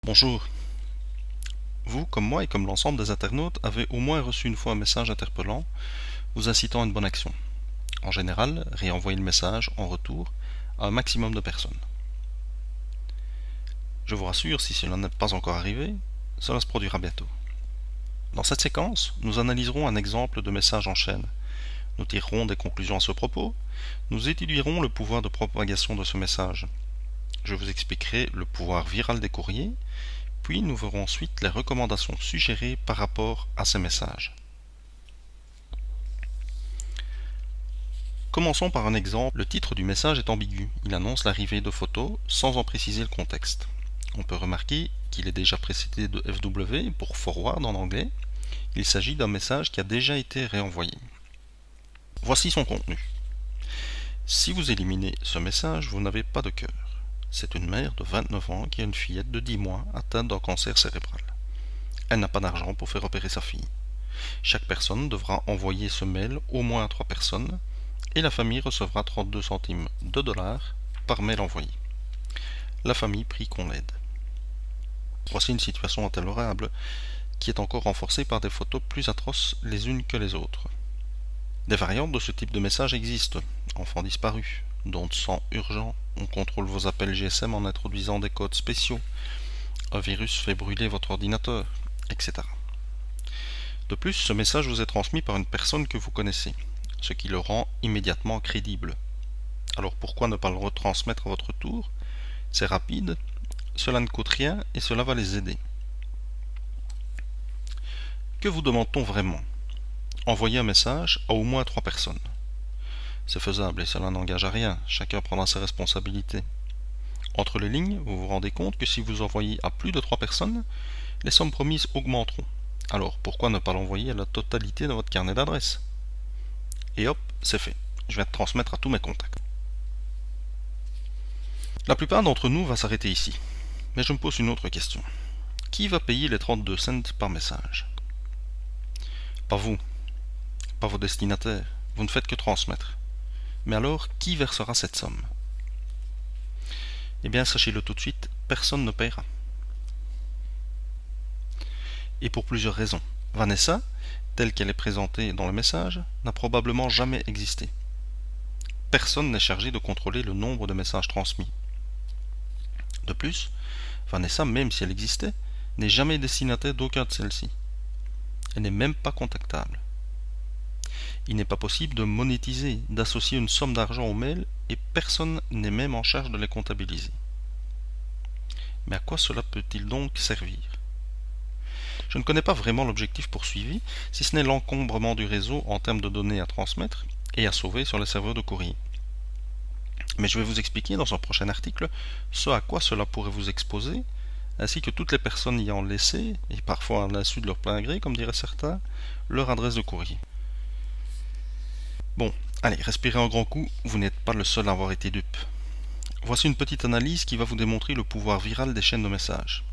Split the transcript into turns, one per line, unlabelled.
Bonjour. Vous, comme moi et comme l'ensemble des internautes, avez au moins reçu une fois un message interpellant vous incitant à une bonne action. En général, réenvoyez le message en retour à un maximum de personnes. Je vous rassure, si cela n'est pas encore arrivé, cela se produira bientôt. Dans cette séquence, nous analyserons un exemple de message en chaîne. Nous tirerons des conclusions à ce propos. Nous étudierons le pouvoir de propagation de ce message. Je vous expliquerai le pouvoir viral des courriers, puis nous verrons ensuite les recommandations suggérées par rapport à ces messages. Commençons par un exemple. Le titre du message est ambigu. Il annonce l'arrivée de photos sans en préciser le contexte. On peut remarquer qu'il est déjà précédé de FW pour forward en anglais. Il s'agit d'un message qui a déjà été réenvoyé. Voici son contenu. Si vous éliminez ce message, vous n'avez pas de cœur. C'est une mère de 29 ans qui a une fillette de 10 mois atteinte d'un cancer cérébral. Elle n'a pas d'argent pour faire opérer sa fille. Chaque personne devra envoyer ce mail au moins à 3 personnes et la famille recevra 32 centimes de dollars par mail envoyé. La famille prie qu'on l'aide. Voici une situation intolérable qui est encore renforcée par des photos plus atroces les unes que les autres. Des variantes de ce type de message existent. Enfants disparus, dons de sang urgent, on contrôle vos appels GSM en introduisant des codes spéciaux, un virus fait brûler votre ordinateur, etc. De plus, ce message vous est transmis par une personne que vous connaissez, ce qui le rend immédiatement crédible. Alors pourquoi ne pas le retransmettre à votre tour? C'est rapide, cela ne coûte rien et cela va les aider. Que vous demande-t-on vraiment? Envoyer un message à au moins 3 personnes. C'est faisable et cela n'engage à rien, chacun prendra ses responsabilités. Entre les lignes, vous vous rendez compte que si vous envoyez à plus de 3 personnes, les sommes promises augmenteront. Alors pourquoi ne pas l'envoyer à la totalité de votre carnet d'adresses? Et hop, c'est fait. Je vais te transmettre à tous mes contacts. La plupart d'entre nous va s'arrêter ici. Mais je me pose une autre question. Qui va payer les 32 cents par message? Pas vous, pas vos destinataires, vous ne faites que transmettre. Mais alors, qui versera cette somme? Eh bien, sachez-le tout de suite, personne ne paiera. Et pour plusieurs raisons. Vanessa, telle qu'elle est présentée dans le message, n'a probablement jamais existé. Personne n'est chargé de contrôler le nombre de messages transmis. De plus, Vanessa, même si elle existait, n'est jamais destinataire d'aucun de celles-ci. Elle n'est même pas contactable. Il n'est pas possible de monétiser, d'associer une somme d'argent aux mails et personne n'est même en charge de les comptabiliser. Mais à quoi cela peut-il donc servir? Je ne connais pas vraiment l'objectif poursuivi, si ce n'est l'encombrement du réseau en termes de données à transmettre et à sauver sur les serveurs de courrier. Mais je vais vous expliquer dans un prochain article ce à quoi cela pourrait vous exposer, ainsi que toutes les personnes y ayant laissé, et parfois à l'insu de leur plein gré, comme diraient certains, leur adresse de courrier. Bon, allez, respirez un grand coup, vous n'êtes pas le seul à avoir été dupe. Voici une petite analyse qui va vous démontrer le pouvoir viral des chaînes de messages.